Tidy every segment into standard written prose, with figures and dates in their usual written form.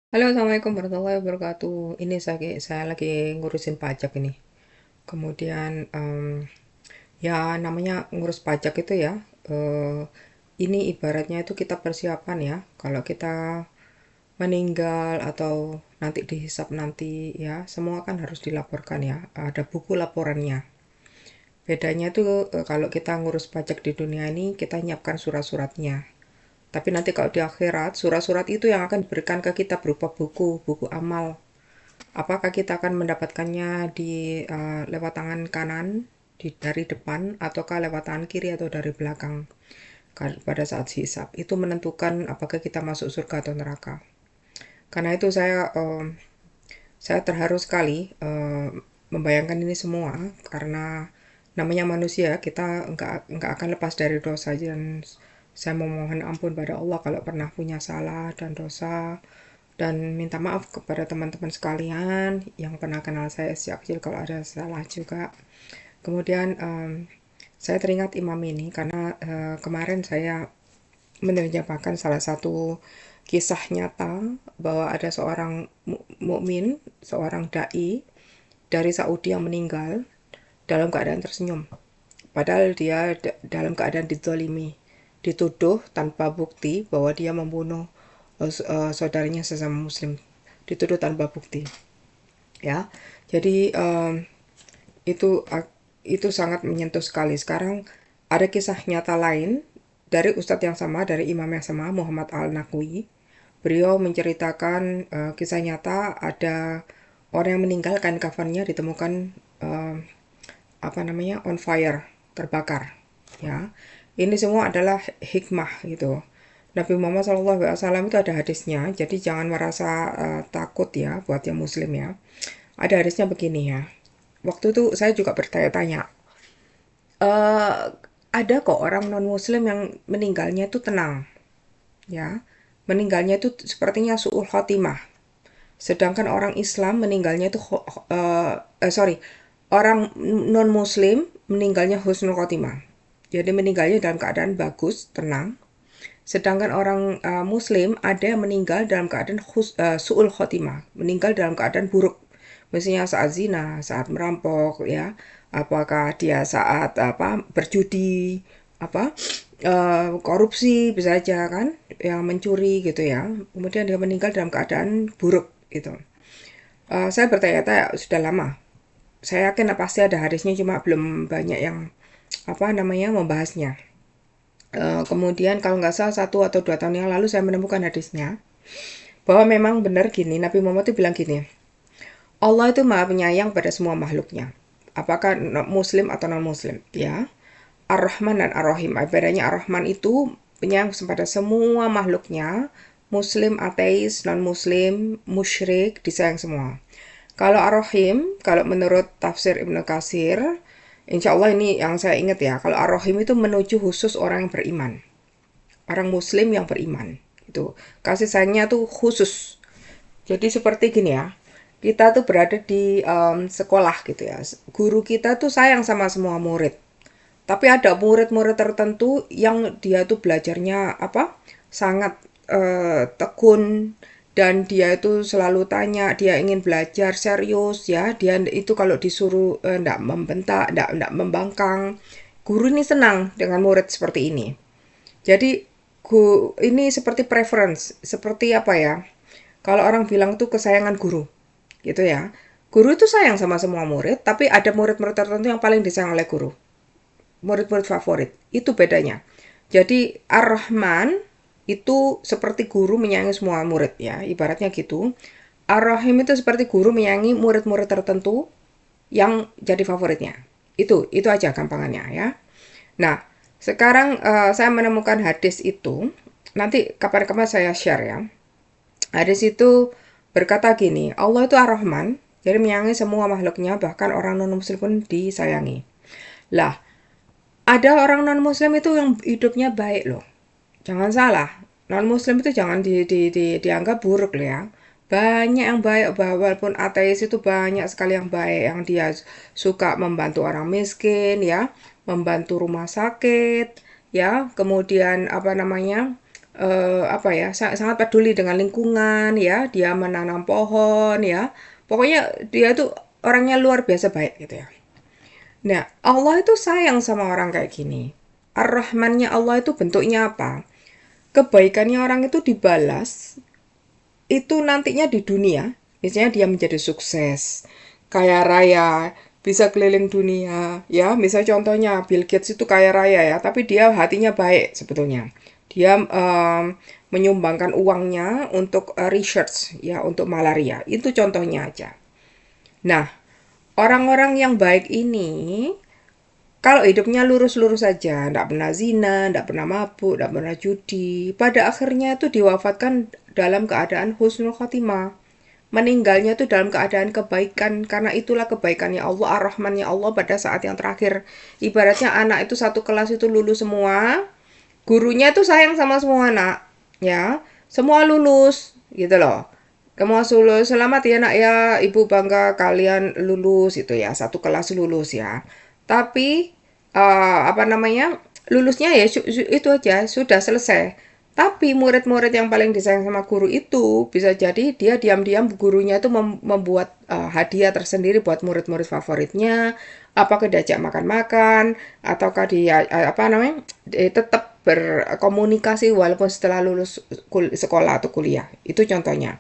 Halo, Assalamualaikum warahmatullahi wabarakatuh. Ini saya lagi ngurusin pajak ini. Kemudian, ya namanya ngurus pajak itu ya, eh, ini ibaratnya itu kita persiapan ya. Kalau kita meninggal atau nanti dihisap nanti ya, semua kan harus dilaporkan ya. Ada buku laporannya. Bedanya tuh kalau kita ngurus pajak di dunia ini, kita nyiapkan surat-suratnya. Tapi nanti kalau di akhirat, surat-surat itu yang akan diberikan ke kita berupa buku, buku amal. Apakah kita akan mendapatkannya di lewat tangan kanan dari depan ataukah lewat tangan kiri atau dari belakang pada saat hisab. Itu menentukan apakah kita masuk surga atau neraka. Karena itu saya terharu sekali membayangkan ini semua karena namanya manusia kita nggak akan lepas dari dosa dan saya memohon ampun pada Allah kalau pernah punya salah dan dosa dan minta maaf kepada teman-teman sekalian yang pernah kenal saya sejak kecil kalau ada salah juga. Kemudian saya teringat imam ini karena kemarin saya menerjemahkan salah satu kisah nyata bahwa ada seorang mukmin, seorang dai dari Saudi yang meninggal dalam keadaan tersenyum. Padahal dia dalam keadaan dizalimi, dituduh tanpa bukti bahwa dia membunuh saudaranya sesama muslim, dituduh tanpa bukti ya. Jadi itu itu sangat menyentuh sekali. Sekarang ada kisah nyata lain dari ustadz yang sama, dari imam yang sama, Muhammad Al-Naqwi. Beliau menceritakan kisah nyata ada orang yang meninggal, kain kafannya ditemukan uh, apa namanya, on fire, terbakar ya. Ini semua adalah hikmah gitu. Nabi Muhammad SAW itu ada hadisnya, jadi jangan merasa takut ya buat yang muslim ya. Ada hadisnya begini ya. Waktu itu saya juga bertanya-tanya, eh ada kok orang non muslim yang meninggalnya itu tenang ya. Meninggalnya itu sepertinya su'ul khotimah. Sedangkan orang Islam meninggalnya itu sorry, orang non muslim meninggalnya husnul khotimah. Jadi meninggalnya dalam keadaan bagus, tenang. Sedangkan orang muslim ada yang meninggal dalam keadaan su'ul khotimah, meninggal dalam keadaan buruk. Misalnya saat zina, saat merampok ya, apakah dia saat apa berjudi, apa korupsi bisa aja kan, yang mencuri gitu ya. Kemudian dia meninggal dalam keadaan buruk gitu. Saya bertanya-tanya sudah lama. Saya yakin pasti ada hadisnya cuma belum banyak yang apa namanya membahasnya. Kemudian kalau nggak salah 1 atau 2 tahun yang lalu saya menemukan hadisnya bahwa memang benar gini, Nabi Muhammad itu bilang gini, Allah itu maha penyayang pada semua makhluknya, apakah muslim atau non muslim ya. Ar-Rahman dan Ar-Rahim, bedanya Ar-Rahman itu penyayang pada semua makhluknya, muslim, ateis, non muslim, musyrik, disayang semua. Kalau Ar-Rahim, kalau menurut tafsir Ibnu Katsir, insya Allah ini yang saya ingat ya, kalau Ar-Rahim itu menuju khusus orang yang beriman, orang muslim yang beriman itu kasih sayangnya tuh khusus. Jadi seperti gini ya, kita tuh berada di sekolah gitu ya, guru kita tuh sayang sama semua murid, tapi ada murid-murid tertentu yang dia tuh belajarnya apa sangat tekun, dan dia itu selalu tanya, dia ingin belajar serius ya, dia itu kalau disuruh ndak membentak, ndak membangkang. Guru ini senang dengan murid seperti ini. Jadi ini seperti preference, seperti apa ya? Kalau orang bilang tuh kesayangan guru, gitu ya. Guru itu sayang sama semua murid, tapi ada murid-murid tertentu yang paling disayang oleh guru. Murid-murid favorit, itu bedanya. Jadi Ar-Rahman itu seperti guru menyayangi semua murid ya, ibaratnya gitu. Ar-Rahim itu seperti guru menyayangi murid-murid tertentu yang jadi favoritnya. Itu aja gampangannya ya. Nah, sekarang saya menemukan hadis itu. Nanti kapan-kapan saya share ya. Hadis itu berkata gini, Allah itu Ar-Rahman, jadi menyayangi semua makhluknya, bahkan orang non-muslim pun disayangi. Lah, ada orang non-muslim itu yang hidupnya baik loh. Jangan salah, non-muslim itu jangan dianggap buruk loh ya. Banyak yang baik, walaupun ateis itu banyak sekali yang baik, yang dia suka membantu orang miskin ya, membantu rumah sakit ya, kemudian apa namanya, apa ya, sangat peduli dengan lingkungan ya, dia menanam pohon ya. Pokoknya dia tuh orangnya luar biasa baik gitu ya. Nah, Allah itu sayang sama orang kayak gini. Ar-Rahmannya Allah itu bentuknya apa? Kebaikannya orang itu dibalas itu nantinya di dunia. Misalnya dia menjadi sukses, kaya raya, bisa keliling dunia, ya. Misal contohnya Bill Gates itu kaya raya ya, tapi dia hatinya baik sebetulnya. Dia menyumbangkan uangnya untuk research ya, untuk malaria. Itu contohnya aja. Nah, orang-orang yang baik ini kalau hidupnya lurus-lurus saja, tidak pernah zina, tidak pernah mabuk, tidak pernah judi, pada akhirnya itu diwafatkan dalam keadaan husnul khotimah. Meninggalnya itu dalam keadaan kebaikan, karena itulah kebaikannya Allah, ar-Rahmannya Allah pada saat yang terakhir. Ibaratnya anak itu satu kelas itu lulus semua, gurunya itu sayang sama semua anak, ya, semua lulus, gitu loh. Kamu lulus, selamat ya nak ya, ibu bangga kalian lulus itu ya, satu kelas lulus ya. Tapi apa namanya, lulusnya ya itu aja, sudah selesai. Tapi murid-murid yang paling disayang sama guru itu bisa jadi dia diam-diam gurunya itu membuat hadiah tersendiri buat murid-murid favoritnya, apakah diajak makan-makan ataukah dia apa namanya, tetap berkomunikasi walaupun setelah lulus sekolah atau kuliah. Itu contohnya.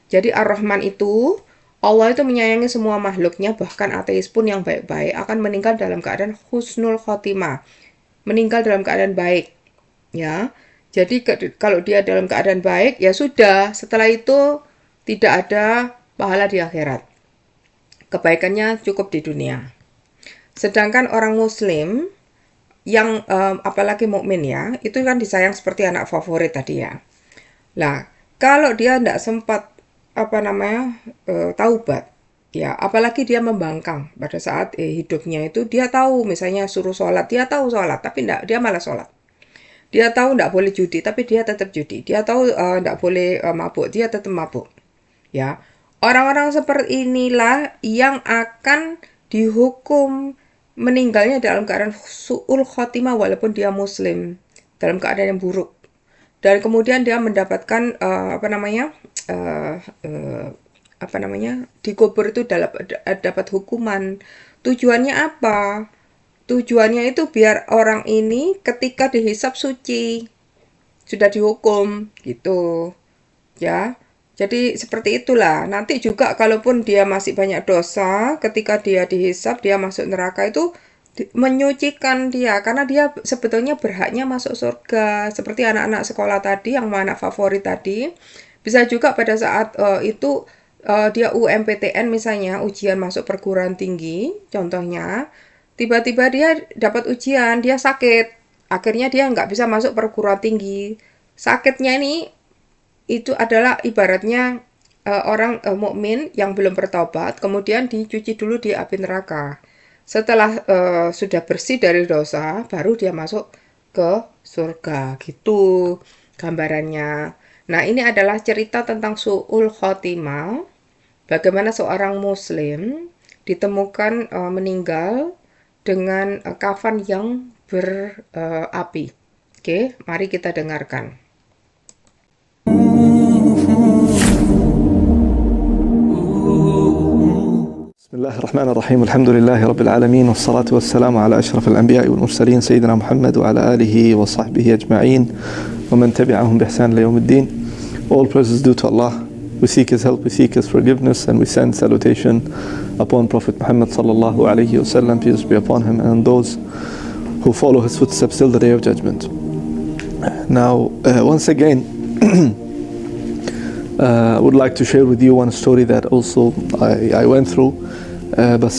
Jadi Ar-Rahman itu Allah itu menyayangi semua makhluknya, bahkan ateis pun yang baik-baik akan meninggal dalam keadaan husnul khotimah. Meninggal dalam keadaan baik. Ya. Jadi kalau dia dalam keadaan baik, ya sudah. Setelah itu tidak ada pahala di akhirat. Kebaikannya cukup di dunia. Sedangkan orang muslim yang apalagi mukmin ya, itu kan disayang seperti anak favorit tadi ya. Nah, kalau dia tidak sempat apa namanya taubat, ya apalagi dia membangkang pada saat hidupnya itu, dia tahu misalnya suruh sholat, dia tahu sholat tapi enggak, dia malah sholat. Dia tahu enggak boleh judi tapi dia tetap judi. Dia tahu enggak boleh mabuk, dia tetap mabuk. Ya, orang-orang seperti inilah yang akan dihukum meninggalnya dalam keadaan su'ul khotimah walaupun dia muslim, dalam keadaan yang buruk. Dan kemudian dia mendapatkan dikubur itu dapat hukuman. Tujuannya apa? Tujuannya itu biar orang ini ketika dihisap suci, sudah dihukum gitu ya. Jadi seperti itulah. Nanti juga kalaupun dia masih banyak dosa, ketika dia dihisap, dia masuk neraka itu menyucikan dia, karena dia sebetulnya berhaknya masuk surga. Seperti anak-anak sekolah tadi, yang anak favorit tadi, bisa juga pada saat itu dia UMPTN misalnya, ujian masuk perguruan tinggi, contohnya, tiba-tiba dia dapat ujian, dia sakit, akhirnya dia nggak bisa masuk perguruan tinggi. Sakitnya ini itu adalah ibaratnya orang mukmin yang belum bertobat, kemudian dicuci dulu di api neraka. Setelah sudah bersih dari dosa, baru dia masuk ke surga. Gitu gambarannya. Nah, ini adalah cerita tentang su'ul khotimah. Bagaimana seorang muslim ditemukan meninggal dengan kafan yang berapi. Oke, mari kita dengarkan. بسم الله الرحمن الرحيم الحمد لله رب العالمين والصلاة والسلام على أشرف الأنبياء والمرسلين سيدنا محمد وعلى آله وصحبه أجمعين ومن تبعهم بإحسان ليوم الدين. All praises due to Allah. We seek His help, we seek His forgiveness, and we send salutation upon Prophet Muhammad sallallahu alayhi wa sallam, peace be upon him, and those who follow his footsteps till the day of judgment. Now, once again, I would like to share with you one story that also I went through, but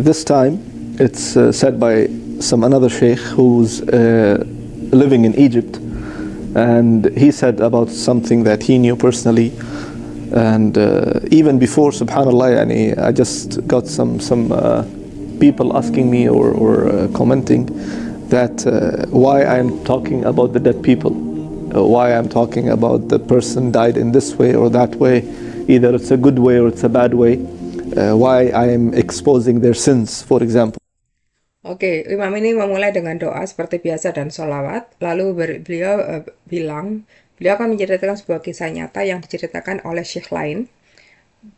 this time it's said by another sheikh who's living in Egypt, and he said about something that he knew personally. And even before, subhanallah, I just got some people asking me or commenting that why I'm talking about the dead people, why I'm talking about the person died in this way or that way, either it's a good way or it's a bad way, why I am exposing their sins, for example. Oke, imam ini memulai dengan doa seperti biasa dan sholawat. Lalu beliau bilang, beliau akan menceritakan sebuah kisah nyata yang diceritakan oleh syekh lain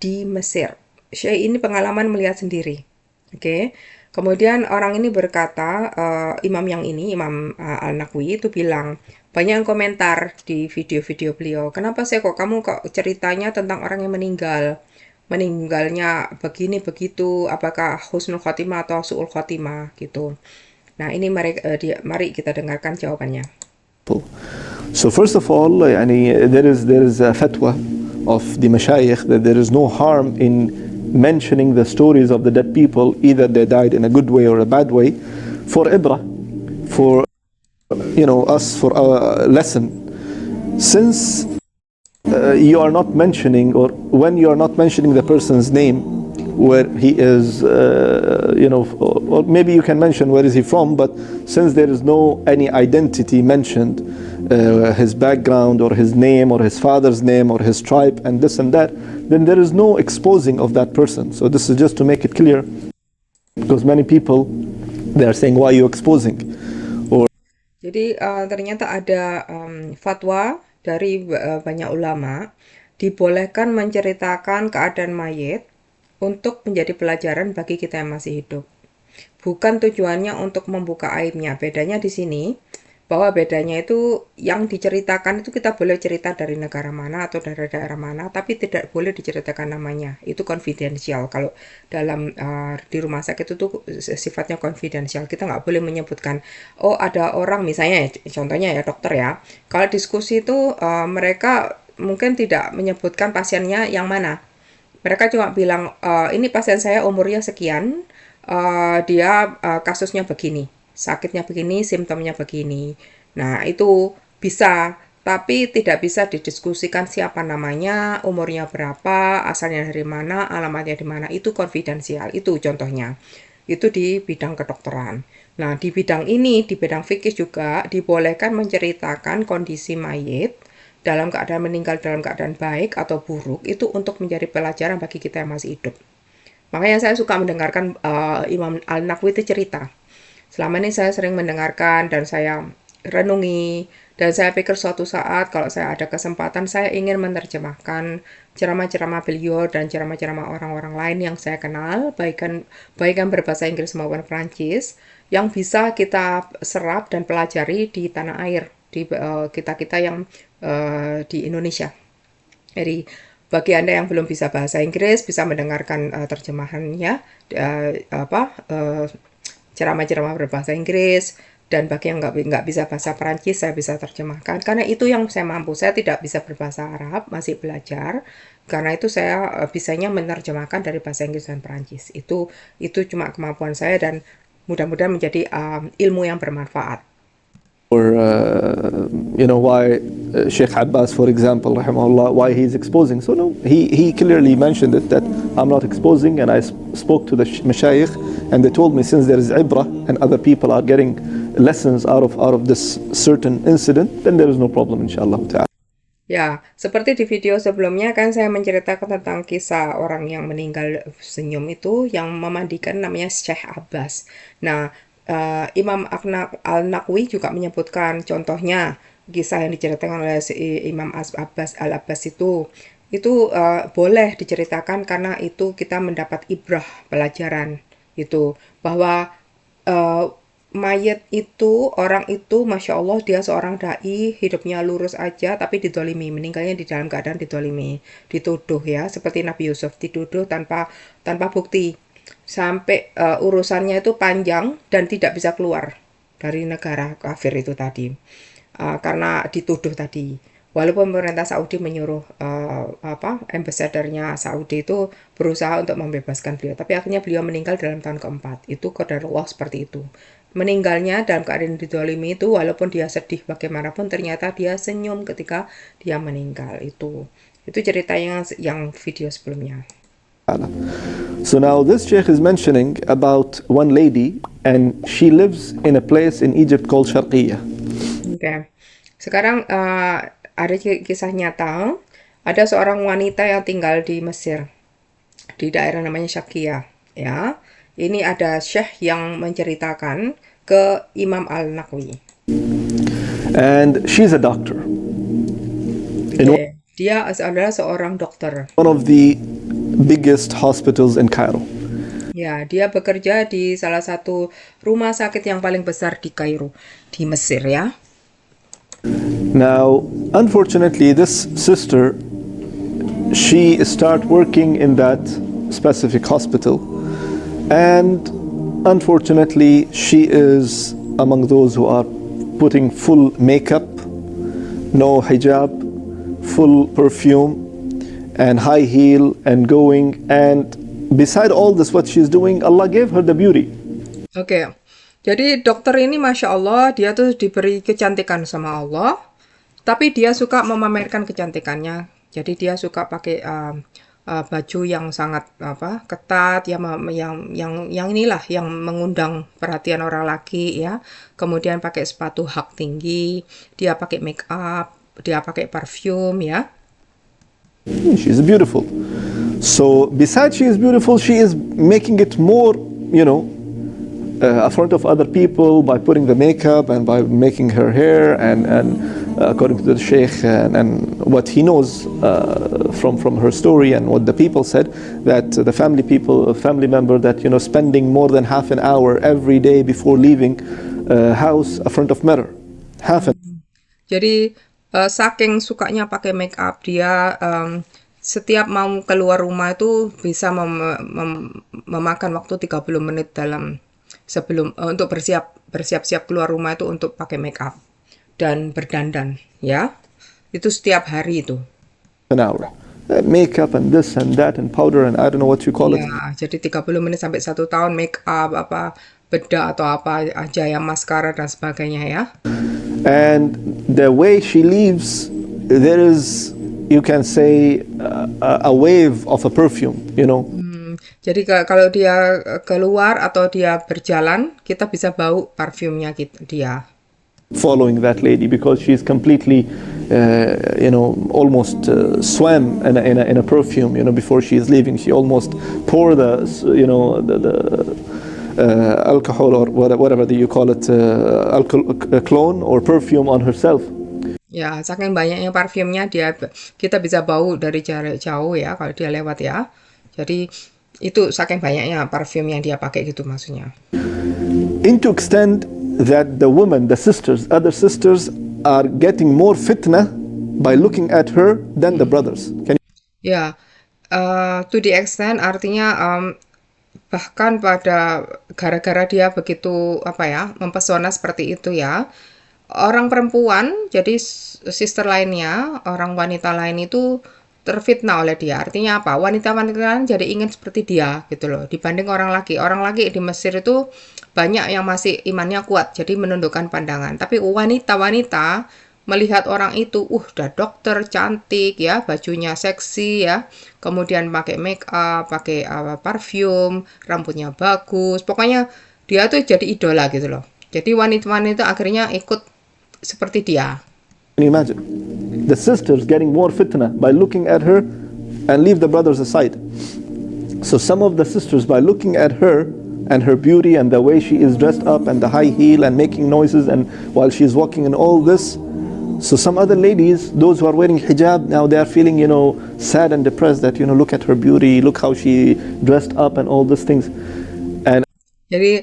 di Mesir. Syekh ini pengalaman melihat sendiri. Oke, kemudian orang ini berkata, imam yang ini, Imam Al-Naqwi itu bilang, banyak yang komentar di video-video beliau, kenapa sih kok kamu kok ceritanya tentang orang yang meninggalnya begini begitu, apakah husnul khotimah atau su'ul khotimah gitu. Nah, ini mari kita dengarkan jawabannya. So first of all, يعني, there is a fatwa of the mashayikh that there is no harm in mentioning the stories of the dead people, either they died in a good way or a bad way, for ibrah, for us, for our lesson. Since you are not mentioning, or when you are not mentioning the person's name, where he is, or maybe you can mention where is he from, but since there is no any identity mentioned, his background or his name or his father's name or his tribe and this and that, then there is no exposing of that person. So this is just to make it clear, because many people, they are saying, why are you exposing? Jadi ternyata ada fatwa dari banyak ulama dibolehkan menceritakan keadaan mayit untuk menjadi pelajaran bagi kita yang masih hidup. Bukan tujuannya untuk membuka aibnya. Bedanya di sini bahwa bedanya itu yang diceritakan itu kita boleh cerita dari negara mana atau dari daerah mana, tapi tidak boleh diceritakan namanya. Itu konfidensial. Kalau dalam di rumah sakit itu sifatnya konfidensial. Kita nggak boleh menyebutkan, oh ada orang misalnya, contohnya ya dokter ya. Kalau diskusi itu mereka mungkin tidak menyebutkan pasiennya yang mana. Mereka cuma bilang, ini pasien saya umurnya sekian, dia kasusnya begini, sakitnya begini, simptomnya begini. Nah, itu bisa, tapi tidak bisa didiskusikan siapa namanya, umurnya berapa, asalnya dari mana, alamatnya di mana. Itu konfidensial, itu contohnya. Itu di bidang kedokteran. Nah, di bidang ini, di bidang fikih juga dibolehkan menceritakan kondisi mayit dalam keadaan meninggal dalam keadaan baik atau buruk, itu untuk menjadi pelajaran bagi kita yang masih hidup. Makanya saya suka mendengarkan Imam Al-Naqwi itu cerita. Selama ini saya sering mendengarkan dan saya renungi, dan saya pikir suatu saat kalau saya ada kesempatan saya ingin menerjemahkan ceramah-ceramah beliau dan ceramah-ceramah orang-orang lain yang saya kenal, baik yang berbahasa Inggris maupun Perancis, yang bisa kita serap dan pelajari di tanah air, di kita-kita yang di Indonesia. Jadi bagi Anda yang belum bisa bahasa Inggris bisa mendengarkan terjemahannya, ceramah-ceramah berbahasa Inggris, dan bagi yang nggak bisa bahasa Perancis saya bisa terjemahkan karena itu yang saya mampu. Saya tidak bisa berbahasa Arab, masih belajar, karena itu saya bisanya menerjemahkan dari bahasa Inggris dan Perancis. Itu cuma kemampuan saya dan mudah-mudahan menjadi ilmu yang bermanfaat. Or why Sheikh Abbas, for example, rahimahullah, why he's exposing. So no, he clearly mentioned it, that I'm not exposing, and I spoke to the mashayikh, and they told me, since there is ibrah and other people are getting lessons out of this certain incident, then there is no problem, inshallah ta'ala. Ya, seperti di video sebelumnya kan saya menceritakan tentang kisah orang yang meninggal senyum itu yang memandikan namanya Syekh Abbas. Nah, Imam Al-Naqwi juga menyebutkan contohnya kisah yang diceritakan oleh si Imam Abbas Al-Abbas itu boleh diceritakan karena itu kita mendapat ibrah pelajaran itu bahwa mayat itu, orang itu, Masya Allah, dia seorang da'i, hidupnya lurus aja, tapi didolimi, meninggalnya di dalam keadaan didolimi, dituduh ya, seperti Nabi Yusuf, dituduh tanpa bukti, sampai urusannya itu panjang dan tidak bisa keluar dari negara kafir itu tadi, karena dituduh tadi. Walaupun pemerintah Saudi menyuruh ambassadornya Saudi itu berusaha untuk membebaskan beliau, tapi akhirnya beliau meninggal dalam tahun keempat. Itu qadarullah seperti itu. Meninggalnya dalam keadaan didolimi itu, walaupun dia sedih bagaimanapun, ternyata dia senyum ketika dia meninggal. Itu cerita yang video sebelumnya. So now this sheikh is mentioning about one lady, and she lives in a place in Egypt called Sharqiyah. Oke. Sekarang ada kisah nyata, ada seorang wanita yang tinggal di Mesir, di daerah namanya Syakia, ya. Ini ada Syekh yang menceritakan ke Imam Al-Naqwi. And she's a doctor in Oke, dia adalah seorang dokter. one of the biggest hospitals in Cairo. Ya, dia bekerja di salah satu rumah sakit yang paling besar di Kairo, di Mesir ya. Now, unfortunately, this sister, she start working in that specific hospital, and unfortunately, she is among those who are putting full makeup, no hijab, full perfume, and high heel, and going. And beside all this, what she's doing, Allah gave her the beauty. Oke, jadi dokter ini Masya Allah, dia tuh diberi kecantikan sama Allah, tapi dia suka memamerkan kecantikannya. Jadi dia suka pakai baju yang sangat ketat, yang inilah yang mengundang perhatian orang laki ya. Kemudian pakai sepatu hak tinggi, dia pakai make up, dia pakai parfum ya. She's beautiful. So besides she is beautiful, she is making it more, in front of other people by putting the makeup and by making her hair and according to the sheikh and what he knows from her story and what the people said, that the family member that spending more than half an hour every day before leaving house in front of mirror, Jadi saking sukanya pakai make up, dia setiap mau keluar rumah itu bisa memakan waktu 30 menit sebelum untuk bersiap-siap keluar rumah itu untuk pakai make up dan berdandan ya. Itu setiap hari itu. an hour. Makeup and this and that and powder and I don't know what you call it. Ya, jadi 30 menit sampai 1 tahun make up bedak atau apa aja ya, maskara dan sebagainya ya. And the way she leaves, there is, you can say, a wave of a perfume, Jadi kalau dia keluar atau dia berjalan, kita bisa bau parfumnya dia. following that lady because she's completely, almost swam in a perfume, before she is leaving. She almost pour the alcohol or whatever you call it, cologne or perfume on herself. Ya, saking banyaknya parfumnya kita bisa bau dari jarak jauh ya kalau dia lewat ya. Jadi itu saking banyaknya parfum yang dia pakai gitu maksudnya. Into extent that the women, the sisters, other sisters are getting more fitna by looking at her than the brothers. Ya, to the extent artinya bahkan pada gara-gara dia begitu mempesona seperti itu ya. Orang perempuan, jadi sister lainnya, orang wanita lain itu terfitnah oleh dia. Artinya apa? Wanita-wanita lain jadi ingin seperti dia gitu loh. Dibanding orang laki. Orang laki di Mesir itu banyak yang masih imannya kuat, jadi menundukkan pandangan. Tapi wanita-wanita melihat orang itu, udah dokter, cantik ya, bajunya seksi ya, kemudian pakai make up, pakai parfum, rambutnya bagus. Pokoknya dia tuh jadi idola gitu loh. Jadi wanita-wanita akhirnya ikut seperti dia. Can you imagine? The sisters getting more fitna by looking at her and leave the brothers aside. So some of the sisters, by looking at her and her beauty and the way she is dressed up and the high heel and making noises and while she's walking and all this, so some other ladies, those who are wearing hijab, now they are feeling, sad and depressed that, look at her beauty, look how she dressed up and all these things. And Jadi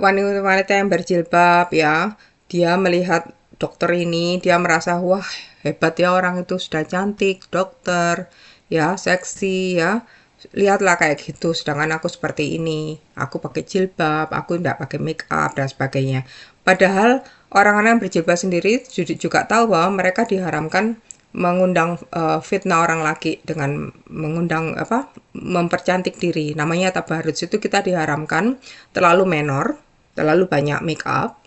wanita-wanita yang berjilbab ya, dia melihat dokter ini, dia merasa wah hebat ya, orang itu sudah cantik, dokter ya, seksi ya, lihatlah kayak gitu, sedangkan aku seperti ini, aku pakai jilbab, aku tidak pakai make up dan sebagainya. Padahal orang-orang yang berjilbab sendiri juga tahu bahwa mereka diharamkan mengundang fitnah orang laki dengan mengundang mempercantik diri. Namanya tabarruj, itu kita diharamkan terlalu menor, terlalu banyak make up,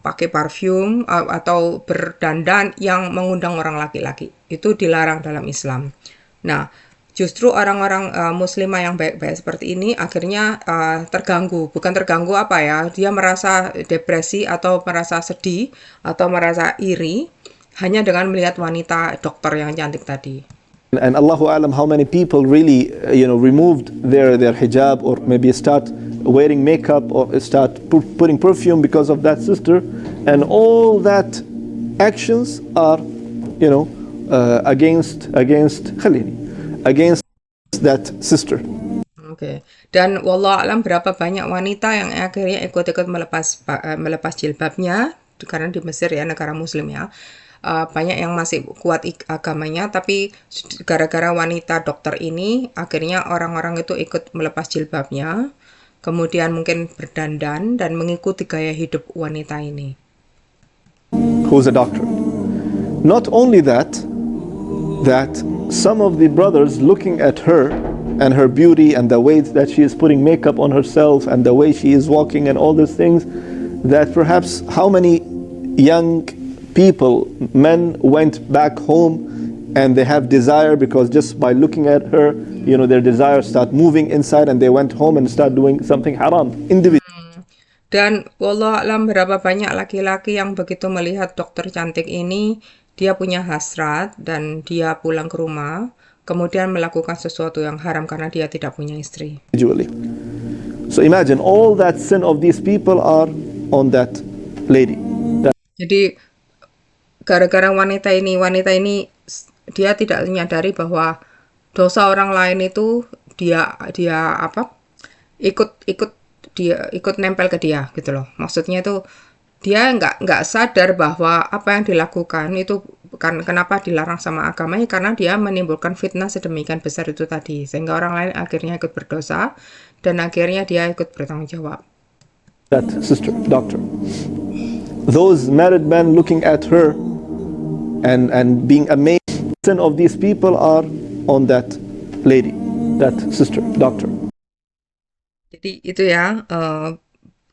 pakai parfum atau berdandan yang mengundang orang laki-laki. Itu dilarang dalam Islam. Nah, justru orang-orang muslimah yang baik-baik seperti ini akhirnya terganggu. Bukan terganggu dia merasa depresi atau merasa sedih atau merasa iri hanya dengan melihat wanita dokter yang cantik tadi. And Allahu Alam, how many people really, removed their hijab or maybe start wearing makeup or start putting perfume because of that sister, and all that actions are, against that sister. Oke. Dan wallah alam berapa banyak wanita yang akhirnya ikut-ikut melepas jilbabnya karena di Mesir ya, negara muslim ya. Banyak yang masih kuat agamanya, tapi gara-gara wanita dokter ini akhirnya orang-orang itu ikut melepas jilbabnya, kemudian mungkin berdandan dan mengikuti gaya hidup wanita ini. Who's a doctor? Not only that some of the brothers looking at her and her beauty and the way that she is putting makeup on herself and the way she is walking and all these things, that perhaps how many young people, men, went back home and they have desire because just by looking at her, their desire start moving inside and they went home and start doing something haram individually. Dan wallah alam berapa banyak laki-laki yang begitu melihat dokter cantik ini, dia punya hasrat dan dia pulang ke rumah, kemudian melakukan sesuatu yang haram karena dia tidak punya istri. So imagine all that sin of these people are on that lady. Jadi gara-gara wanita ini dia tidak menyadari bahwa dosa orang lain itu dia ikut nempel ke dia gitu loh. Maksudnya itu dia nggak sadar bahwa apa yang dilakukan itu kenapa dilarang sama agamanya, karena dia menimbulkan fitnah sedemikian besar itu tadi, sehingga orang lain akhirnya ikut berdosa dan akhirnya dia ikut bertanggung jawab. That sister, doctor, those married men looking at her and being amazed, sin of these people are on that lady, that sister, doctor. Jadi itu ya,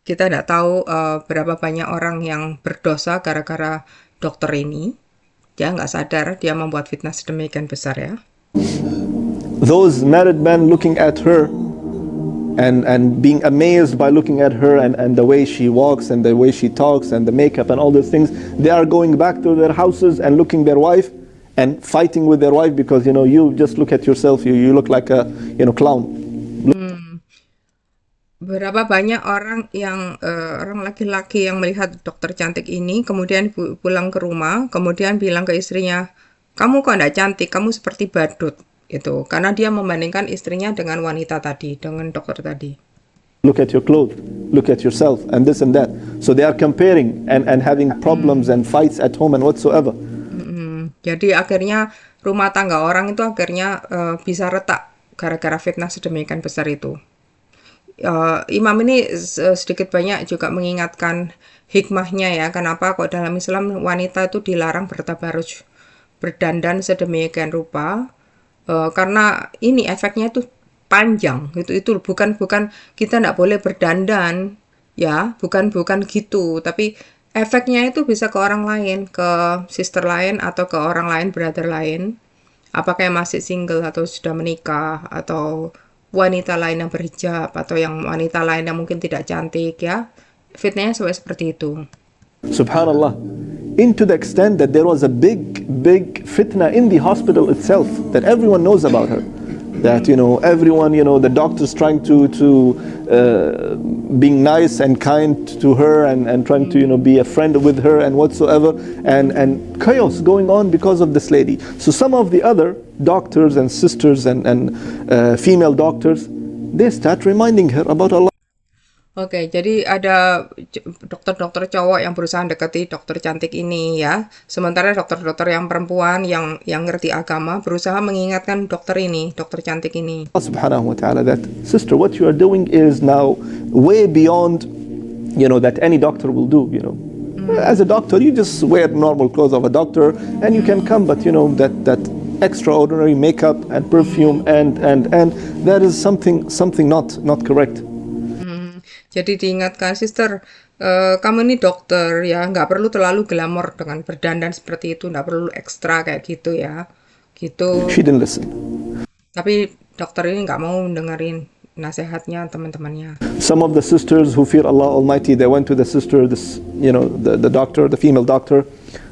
kita tidak tahu berapa banyak orang yang berdosa gara-gara dokter ini. Dia nggak sadar dia membuat fitnah sedemikian besar ya. Those married men looking at her and being amazed by looking at her and the way she walks and the way she talks and the makeup and all those things, they are going back to their houses and looking their wife and fighting with their wife because you just look at yourself, you look like a clown. Berapa banyak orang laki-laki yang melihat dokter cantik ini kemudian pulang ke rumah, kemudian bilang ke istrinya, kamu kok enggak cantik, kamu seperti badut. Itu karena dia membandingkan istrinya dengan wanita tadi, dengan dokter tadi. Look at your clothes, look at yourself, and this and that. So they are comparing and having problems and fights at home and whatsoever. Jadi akhirnya rumah tangga orang itu akhirnya bisa retak gara-gara fitnah sedemikian besar itu. Imam ini sedikit banyak juga mengingatkan hikmahnya ya, kenapa kok dalam Islam wanita itu dilarang bertabaruj, berdandan sedemikian rupa, karena ini efeknya itu panjang, itu bukan kita tidak boleh berdandan ya, bukan gitu, tapi efeknya itu bisa ke orang lain, ke sister lain atau ke orang lain, brother lain, apakah yang masih single atau sudah menikah atau wanita lain yang berhijab atau yang wanita lain yang mungkin tidak cantik ya, fitnahnya seperti itu. Subhanallah, into the extent that there was a big fitna in the hospital itself that everyone knows about her, that everyone, the doctors trying to being nice and kind to her and trying to be a friend with her and whatsoever, and chaos going on because of this lady. So some of the other doctors and sisters and female doctors, they start reminding her about Allah. Oke, jadi ada dokter-dokter cowok yang berusaha mendekati dokter cantik ini ya. Sementara dokter-dokter yang perempuan yang ngerti agama berusaha mengingatkan dokter cantik ini. Allah Subhanahu wa ta'ala, that sister, what you are doing is now way beyond that any doctor will do. As a doctor, you just wear normal clothes of a doctor and you can come, but that extraordinary makeup and perfume and that is something not correct. Jadi diingatkan, sister, kamu ini dokter ya, nggak perlu terlalu glamor dengan berdandan seperti itu, nggak perlu ekstra kayak gitu ya, gitu. She didn't listen. Tapi dokter ini nggak mau dengerin nasihatnya teman-temannya. Some of the sisters who fear Allah Almighty, they went to the sister, the doctor, the female doctor,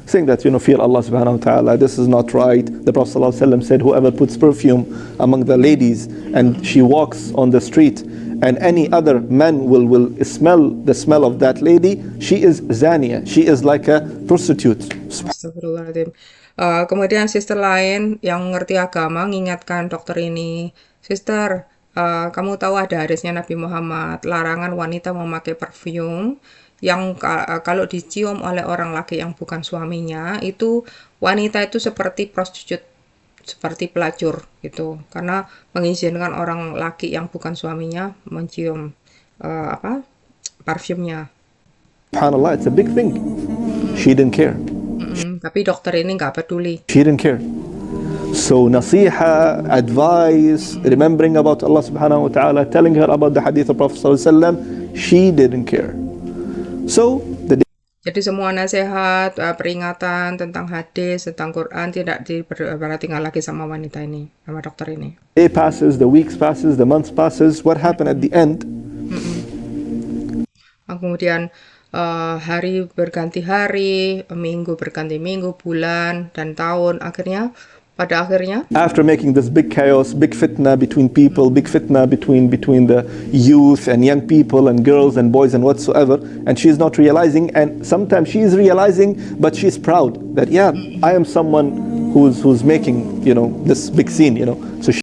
saying that, fear Allah subhanahu wa ta'ala, this is not right. The Prophet sallallahu alaihi wasallam said, whoever puts perfume among the ladies and she walks on the street and any other man will smell the smell of that lady, she is zaniya, she is like a prostitute. Astagfirullahaladzim. Kemudian sister lain yang ngerti agama mengingatkan dokter ini, sister, kamu tahu ada hadisnya Nabi Muhammad, larangan wanita memakai parfum yang kalau dicium oleh orang laki yang bukan suaminya, itu wanita itu seperti prostitut, seperti pelacur gitu, karena mengizinkan orang laki yang bukan suaminya mencium parfumnya. SubhanAllah, it's a big thing. She didn't care. Tapi dokter ini nggak peduli. She didn't care. So nasiha, advice, remembering about Allah subhanahu wa ta'ala, telling her about the hadith of Prophet sallallahu alaihi wasallam, she didn't care. So jadi semua nasihat, peringatan tentang hadis, tentang Quran tidak diperhatikan lagi sama wanita ini, sama dokter ini. Day passes, the weeks passes, the months passes. What happened at the end? Kemudian hari berganti hari, minggu berganti minggu, bulan dan tahun. Pada akhirnya, after making this big chaos, big fitna between people, big fitna between the youth and young people and girls and boys and whatsoever, and she's not realizing, and sometimes she is realizing, but she's proud that I am someone who's making this big scene, So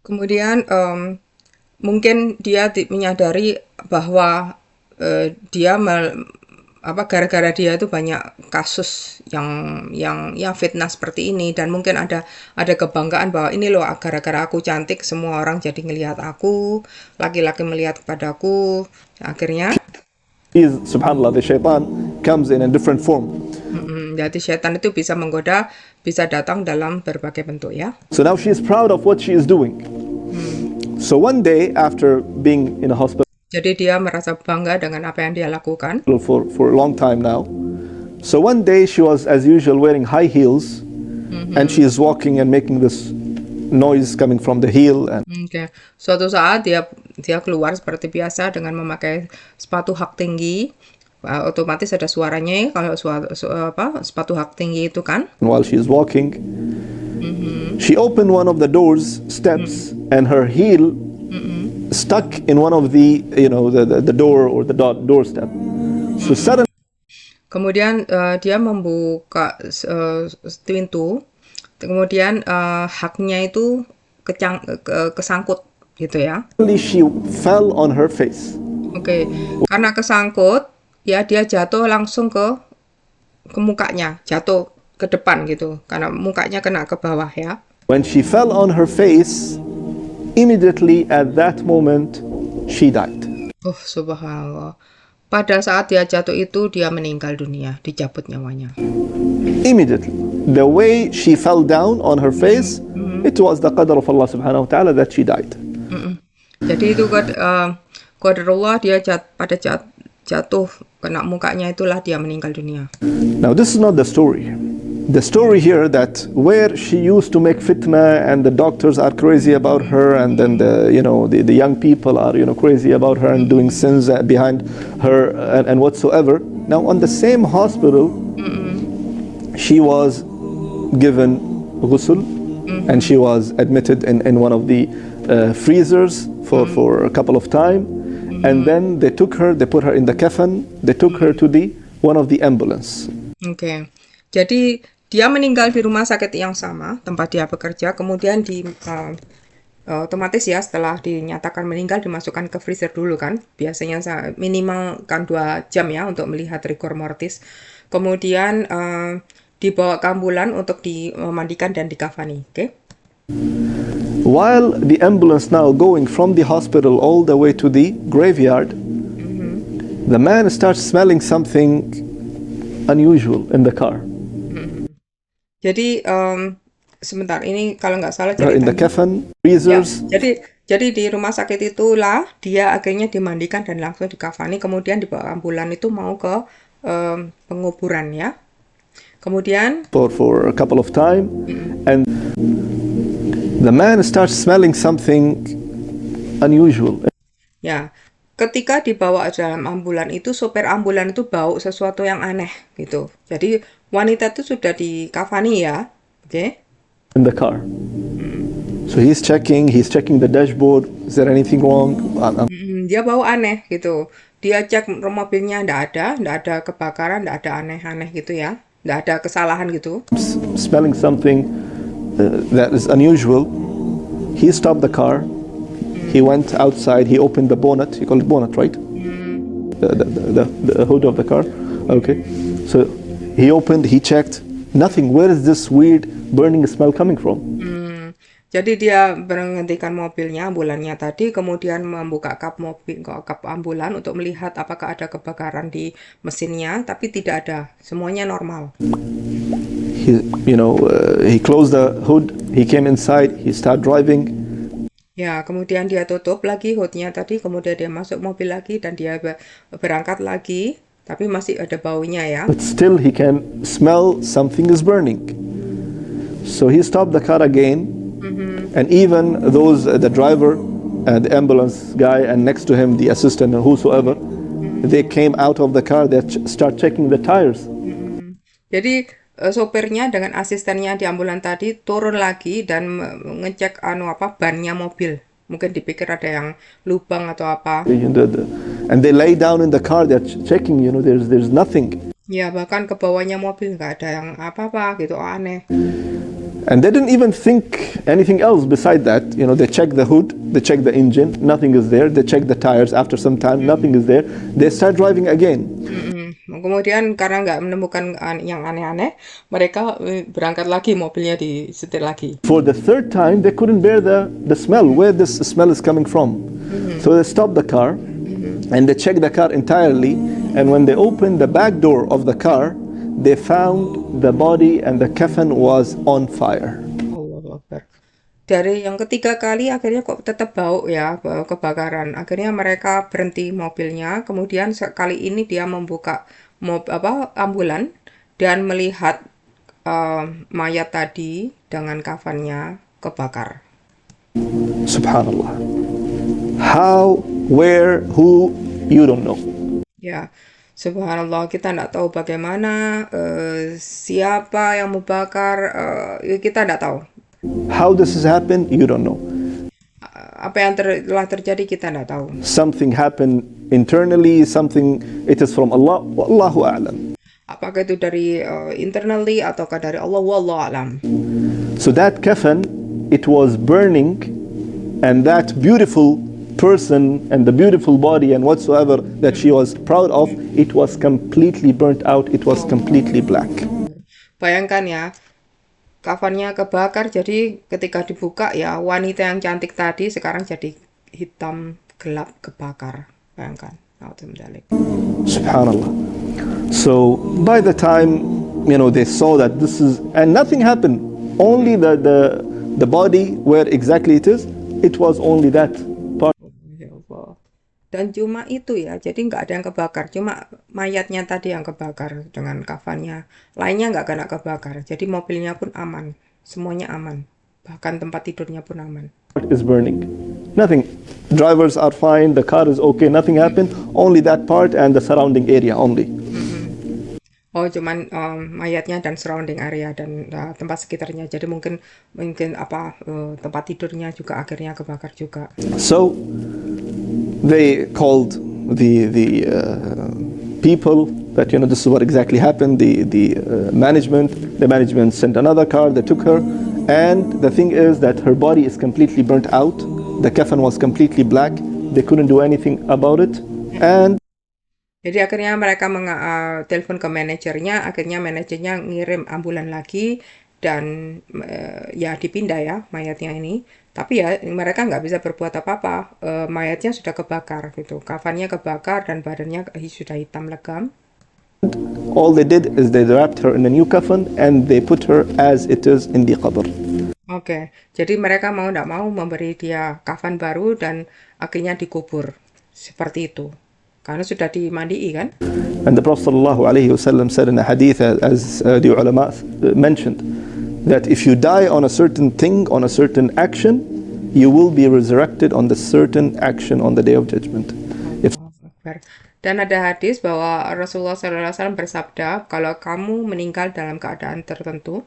kemudian mungkin dia menyadari bahwa dia gara-gara dia itu banyak kasus yang fitnah seperti ini, dan mungkin ada kebanggaan bahwa ini loh, gara-gara aku cantik semua orang jadi ngelihat aku, laki-laki melihat kepadaku. Akhirnya subhanallah, the shaitan comes in a different form. Jadi setan itu bisa menggoda, bisa datang dalam berbagai bentuk ya. So now she is proud of what she is doing. So one day after being in a hospital, jadi dia merasa bangga dengan apa yang dia lakukan. For a long time now. So one day she was as usual wearing high heels, and she is walking and making this noise coming from the heel. And suatu saat dia keluar seperti biasa dengan memakai sepatu hak tinggi. Otomatis ada suaranya kalau sepatu hak tinggi itu kan. While she is walking, she opened one of the steps, and her heel stuck in one of the door or the doorstep. So suddenly, kemudian dia membuka pintu, kemudian haknya itu kesangkut gitu ya. She fell on her face. Karena kesangkut, ya dia jatuh langsung ke mukanya, jatuh ke depan gitu, karena mukanya kena ke bawah ya. When she fell on her face, immediately at that moment she died. Subhanallah. Pada saat dia jatuh itu dia meninggal dunia, dicabut nyawanya. Immediately. The way she fell down on her face, it was the qadar of Allah subhanahu wa ta'ala that she died. Jadi itu qadarullah, dia pada jatuh kena mukanya itulah dia meninggal dunia. Now this is not the story. The story here that where she used to make fitna and the doctors are crazy about her, and then the young people are crazy about her and doing sins behind her and whatsoever. Now on the same hospital, she was given ghusl, and she was admitted in one of the freezers for a couple of time, and then they took her, they put her in the coffin, they took her to one of the ambulance. Jadi dia meninggal di rumah sakit yang sama tempat dia bekerja, kemudian otomatis ya setelah dinyatakan meninggal dimasukkan ke freezer dulu kan, biasanya minimal kan 2 jam ya untuk melihat rigor mortis. Kemudian dibawa ke ambulan untuk dimandikan dan dikafani. While the ambulance now going from the hospital all the way to the graveyard, the man starts smelling something unusual in the car. Jadi sebentar, ini kalau nggak salah in the coffin, freezers. Ya, jadi di rumah sakit itulah dia akhirnya dimandikan dan langsung dikafani, kemudian dibawa ambulan itu mau ke penguburan ya. Kemudian for a couple of time, and the man starts smelling something unusual. Ya, ketika dibawa dalam ambulan itu, sopir ambulan itu bau sesuatu yang aneh gitu. Jadi wanita itu sudah dikafani ya, oke? in the car. So he's checking the dashboard. Is there anything wrong? Dia bau aneh gitu. Dia cek mobilnya ndak ada kebakaran, ndak ada aneh-aneh gitu ya, ndak ada kesalahan gitu. Smelling something that is unusual. He stopped the car. He went outside. He opened the bonnet. You call it bonnet, right? The hood of the car. Okay. So he opened. He checked. Nothing. Where is this weird burning smell coming from? Jadi dia berhentikan mobilnya, ambulannya tadi, kemudian membuka kap ambulan untuk melihat apakah ada kebakaran di mesinnya, tapi tidak ada, semuanya normal. He closed the hood. He came inside. He started driving. Ya, kemudian dia tutup lagi hoodnya tadi, kemudian dia masuk mobil lagi dan dia berangkat lagi, tapi masih ada baunya ya. But still, he can smell something is burning. So he stopped the car again. And even the driver, the ambulance guy, and next to him the assistant and whosoever, they came out of the car. They start checking the tires. Jadi sopirnya dengan asistennya di ambulan tadi turun lagi dan ngecek bannya mobil. Mungkin dipikir ada yang lubang atau apa. And they lay down in the car. They're checking. There's nothing. Ya, bahkan ke bawahnya mobil nggak ada yang apa-apa gitu, aneh. And they didn't even think anything else beside that. They check the hood, they check the engine, nothing is there. They check the tires. After some time, nothing is there. They start driving again. Kemudian karena nggak menemukan yang aneh-aneh, mereka berangkat lagi, mobilnya disetir lagi. For the third time, they couldn't bear the smell, where this smell is coming from. So they stopped the car, and they checked the car entirely. And when they opened the back door of the car, they found the body and the coffin was on fire. Allahu Akbar. Dari yang ketiga kali akhirnya kok tetap bau ya, kebakaran. Akhirnya mereka berhenti mobilnya. Kemudian kali ini dia membuka ambulan dan melihat mayat tadi dengan kafannya kebakar. Subhanallah. How, where, who, you don't know. Ya. Subhanallah, kita tidak tahu bagaimana, siapa yang membakar, kita tidak tahu. How this has happened, you don't know. Apa yang telah terjadi, kita tidak tahu. Something happened internally, something it is from Allah, wallahu a'lam. Apakah itu dari internally ataukah dari Allah, wallahu a'lam. So that coffin, it was burning, and that beautiful person and the beautiful body and whatsoever that she was proud of, it was completely burnt out. It was completely black. Bayangkan ya, kafannya kebakar, jadi ketika dibuka ya wanita yang cantik tadi sekarang jadi hitam gelap kebakar. Bayangkan. Subhanallah. So by the time they saw that this is, and nothing happened, only the body where exactly it was only that. Dan cuma itu ya, jadi nggak ada yang kebakar, cuma mayatnya tadi yang kebakar dengan kafannya, lainnya nggak kena kebakar, jadi mobilnya pun aman, semuanya aman, bahkan tempat tidurnya pun aman. Is burning, nothing. Drivers are fine, the car is okay, nothing happened, only that part and the surrounding area only. Oh, cuman mayatnya dan surrounding area dan tempat sekitarnya, jadi mungkin tempat tidurnya juga akhirnya kebakar juga. So they called the people that this is what exactly happened. The management sent another car. They took her, and the thing is that her body is completely burnt out. The coffin was completely black. They couldn't do anything about it, and jadi akhirnya mereka telepon ke manajernya. Akhirnya manajernya ngirim ambulan lagi dan ya dipindah ya mayatnya ini. Tapi ya mereka nggak bisa berbuat apa-apa, mayatnya sudah kebakar gitu, kafannya kebakar dan badannya sudah hitam legam. All they did is they wrapped her in a new coffin and they put her as it is in the qabr. Oke, jadi mereka mau nggak mau memberi dia kafan baru dan akhirnya dikubur seperti itu, karena sudah dimandii kan. And the Prophet ﷺ said in a hadith, as the ulama mentioned, that if you die on a certain thing, on a certain action, you will be resurrected on the certain action on the Day of Judgment. If Akbar. Dan ada hadis bahwa Rasulullah SAW bersabda, kalau kamu meninggal dalam keadaan tertentu,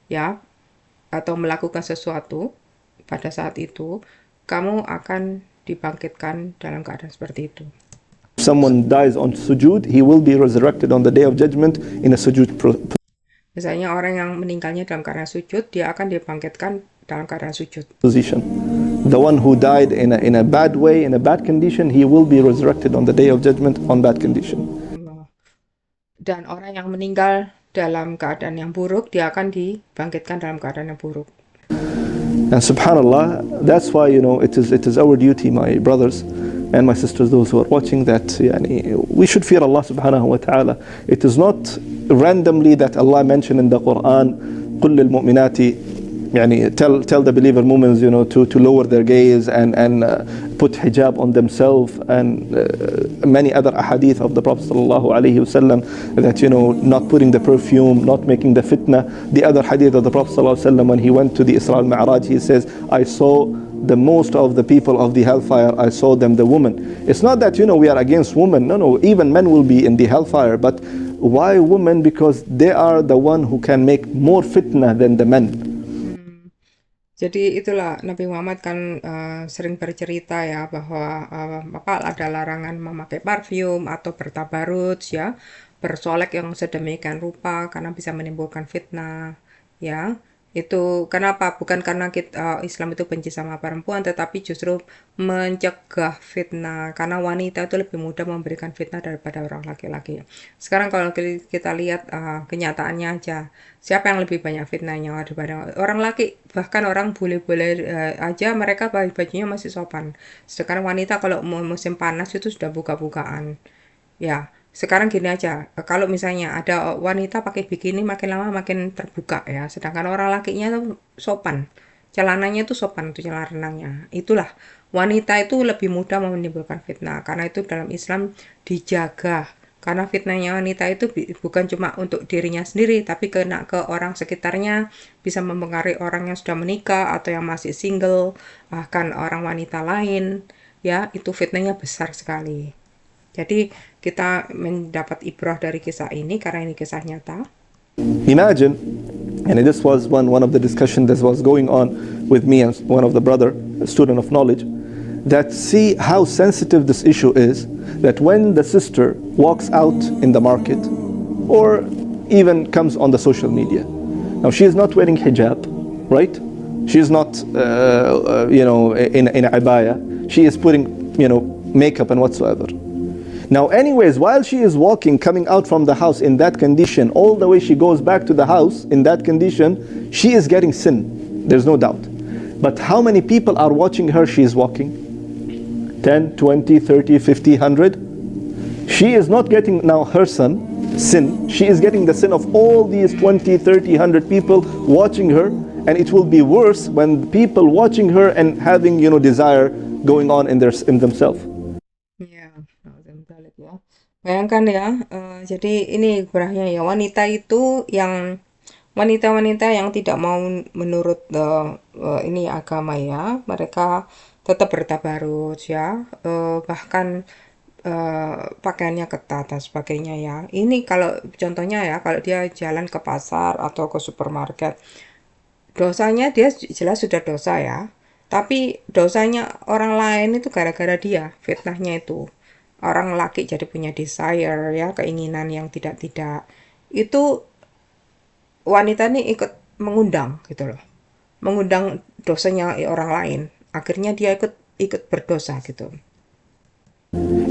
ya, atau melakukan sesuatu pada saat itu, kamu akan dibangkitkan dalam keadaan seperti itu. Someone dies on sujood, he will be resurrected on the day of judgment in a sujood Misalnya orang yang meninggalnya dalam keadaan sujud, dia akan dibangkitkan dalam keadaan sujud. position. The one who died in a bad way, in a bad condition, he will be resurrected on the day of judgment on bad condition. Dan orang yang meninggal dalam keadaan yang buruk, dia akan dibangkitkan dalam keadaan yang buruk. And subhanallah, that's why, it is our duty, my brothers and my sisters, those who are watching, that we should fear Allah subhanahu wa ta'ala. It is not randomly that Allah mentioned in the Quran, قُلْ لِلْمُؤْمِنَاتِ, tell the believer women, to lower their gaze and put hijab on themselves, and many other ahadith of the Prophet sallallahu alaihi wasallam, that not putting the perfume, not making the fitna. The other hadith of the Prophet sallallahu alaihi wasallam, when he went to the Isra al-Mi'raj, he says, I saw the most of the people of the hellfire, I saw them the women. It's not that we are against women. No, even men will be in the hellfire. But why women? Because they are the one who can make more fitna than the men. Jadi itulah Nabi Muhammad kan sering bercerita ya bahwa ada larangan memakai parfum atau bertabarut ya, bersolek yang sedemikian rupa karena bisa menimbulkan fitnah ya. Itu kenapa? Bukan karena Islam itu benci sama perempuan, tetapi justru mencegah fitnah. Karena wanita itu lebih mudah memberikan fitnah daripada orang laki-laki. Sekarang kalau kita lihat kenyataannya aja, siapa yang lebih banyak fitnahnya daripada orang laki? Bahkan orang bule-bule aja mereka bajunya masih sopan. Sedangkan wanita kalau musim panas itu sudah buka-bukaan. Ya. Sekarang gini aja, kalau misalnya ada wanita pakai bikini makin lama makin terbuka ya, sedangkan orang lakinya tuh sopan, celananya tuh sopan tuh celana renangnya. Itulah wanita itu lebih mudah menimbulkan fitnah karena itu dalam Islam dijaga. Karena fitnahnya wanita itu bukan cuma untuk dirinya sendiri, tapi kena ke orang sekitarnya, bisa mempengaruhi orang yang sudah menikah atau yang masih single, bahkan orang wanita lain, ya itu fitnahnya besar sekali. Jadi kita mendapat ibrah dari kisah ini karena ini kisah nyata. Imagine, and this was one of the discussions that was going on with me and one of the brother, a student of knowledge, that see how sensitive this issue is, that when the sister walks out in the market or even comes on the social media, now she is not wearing hijab, right? She is not, in abaya. She is putting, makeup and whatsoever. Now anyways, while she is walking, coming out from the house in that condition, all the way she goes back to the house in that condition, she is getting sin. There's no doubt. But how many people are watching her? She is walking 10, 20, 30, 50, 100. She is not getting now her sin. She is getting the sin of all these 20, 30, 100 people watching her. And it will be worse when people watching her and having, desire going on in themselves. Ya, ya. Bayangkan ya, jadi ini ibrahnya ya, wanita-wanita yang tidak mau menurut ini agama ya, mereka tetap bertabarut ya, bahkan pakaiannya ketat dan sebagainya ya. Ini kalau contohnya ya, kalau dia jalan ke pasar atau ke supermarket, dosanya dia jelas sudah dosa ya. Tapi dosanya orang lain itu gara-gara dia, fitnahnya itu. Orang laki jadi punya desire ya, keinginan yang tidak-tidak. Itu wanita ini ikut mengundang gitu loh. Mengundang dosanya orang lain. Akhirnya dia ikut berdosa gitu.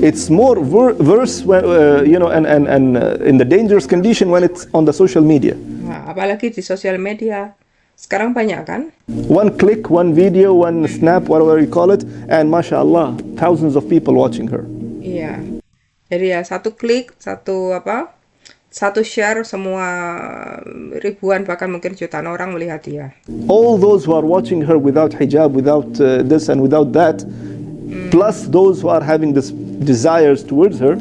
It's more worse when, and in the dangerous condition when it's on the social media. Nah, apalagi di sosial media. Sekarang banyak kan? One click, one video, one snap, whatever you call it, and mashallah, thousands of people watching her. Iya. Jadi ya satu klik, satu share, semua ribuan bahkan mungkin jutaan orang melihat dia. All those who are watching her without hijab, without this and without that, plus those who are having this desires towards her,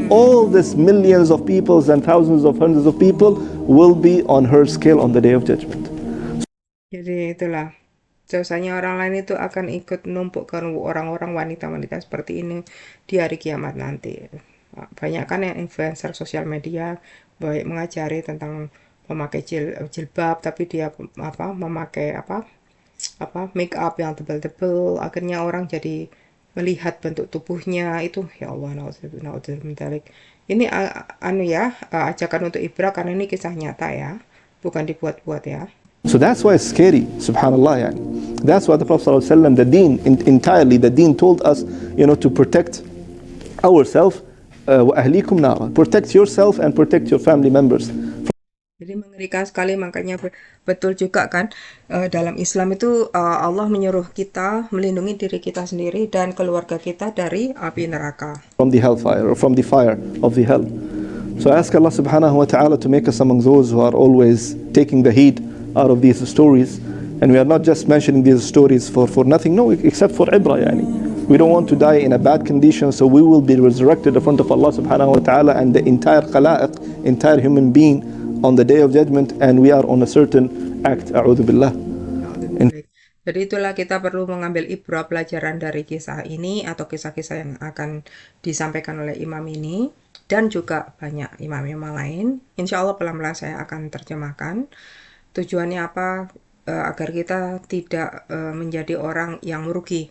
all this millions of people and thousands of hundreds of people will be on her scale on the day of judgment. Jadi itulah. dosanya orang lain itu akan ikut numpuk ke orang-orang wanita-wanita seperti ini di hari kiamat nanti. Banyak kan yang influencer sosial media baik mengajari tentang memakai jilbab, tapi dia memakai make up yang tebal-tebal, akhirnya orang jadi melihat bentuk tubuhnya itu, ya Allah, naudzubillah. Ini ajakan untuk ibrah karena ini kisah nyata ya, bukan dibuat-buat ya. So that's why it's scary, subhanallah. Yani. That's why the Prophet ﷺ, the deen, entirely, the deen told us, to protect ourselves, وَأَهْلِيكُمْ نَارًا. Protect yourself and protect your family members. Jadi mengerikan sekali, makanya betul juga kan, dalam Islam itu Allah menyuruh kita melindungi diri kita sendiri dan keluarga kita dari api neraka. From the hellfire, or from the fire of the hell. So I ask Allah subhanahu wa ta'ala to make us among those who are always taking the heed out of these stories. And we are not just mentioning these stories for nothing, no, except for ibrah. Yani. We don't want to die in a bad condition, so we will be resurrected in front of Allah subhanahu wa ta'ala and the entire khalaiq, entire human being on the day of judgment, and we are on a certain act. A'udhu billah. Jadi itulah kita perlu mengambil ibrah pelajaran dari kisah ini atau kisah-kisah yang akan disampaikan oleh imam ini dan juga banyak imam-imam lain. Insya Allah pelan-pelan saya akan terjemahkan. Tujuannya apa? Agar kita tidak menjadi orang yang merugi.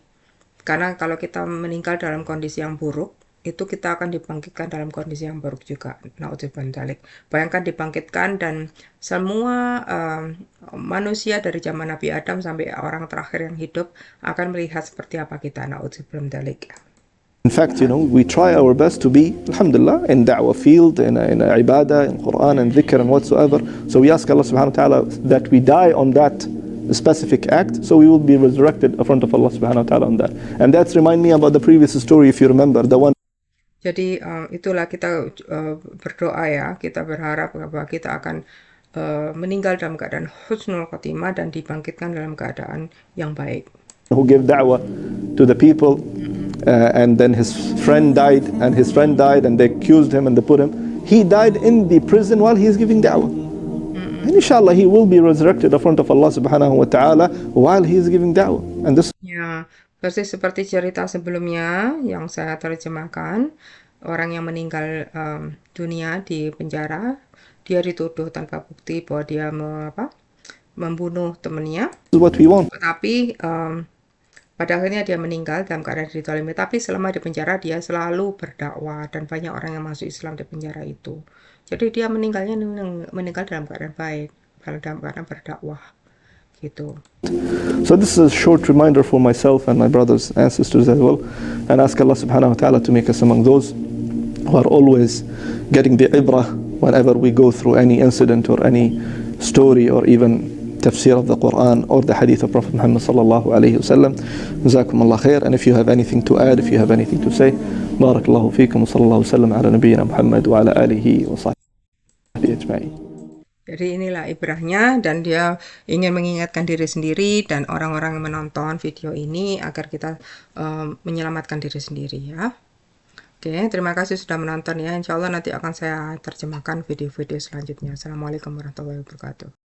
Karena kalau kita meninggal dalam kondisi yang buruk, itu kita akan dibangkitkan dalam kondisi yang buruk juga. Na'udzubillah. Bayangkan dibangkitkan dan semua manusia dari zaman Nabi Adam sampai orang terakhir yang hidup akan melihat seperti apa kita. Na'udzubillah. In fact, we try our best to be, alhamdulillah, in da'wah field, in ibadah, in Quran and dhikr and whatsoever. So we ask Allah subhanahu wa ta'ala that we die on that specific act, so we will be resurrected in front of Allah subhanahu wa ta'ala on that. And that's remind me about the previous story, if you remember, the one. Jadi itulah kita berdoa ya, kita berharap bahwa kita akan meninggal dalam keadaan husnul khotimah dan dibangkitkan dalam keadaan yang baik. Who gave da'wah to the people, and then his friend died, and they accused him and they put him. He died in the prison while he is giving da'wah. And inshallah he will be resurrected in front of Allah subhanahu wa ta'ala while he is giving da'wah. And this. Ya, persis seperti cerita sebelumnya yang saya terjemahkan, orang yang meninggal dunia di penjara, dia dituduh tanpa bukti bahwa dia membunuh temannya. This is what we want. Tetapi pada akhirnya dia meninggal dalam keadaan dizalimi. Tapi selama di penjara dia selalu berdakwah dan banyak orang yang masuk Islam di penjara itu. Jadi dia meninggal dalam keadaan baik, dalam keadaan berdakwah. Gitu. So this is a short reminder for myself and my brothers and sisters as well, and ask Allah subhanahu wa ta'ala to make us among those who are always getting the ibrah whenever we go through any incident or any story or even tafsir of the Quran or the hadith of Prophet Muhammad sallallahu alayhi wa sallam. Jazakum Allah khair. And if you have anything to add, if you have anything to say, barakallahu feekum wa sallallahu sallam ala nabiyyina Muhammad wa ala alihi wa sahbihi ajma'in. Jadi inilah ibrahnya, dan dia ingin mengingatkan diri sendiri dan orang-orang yang menonton video ini agar kita menyelamatkan diri sendiri ya. Oke, terima kasih sudah menonton ya. Insya Allah nanti akan saya terjemahkan video-video selanjutnya. Assalamualaikum warahmatullahi wabarakatuh.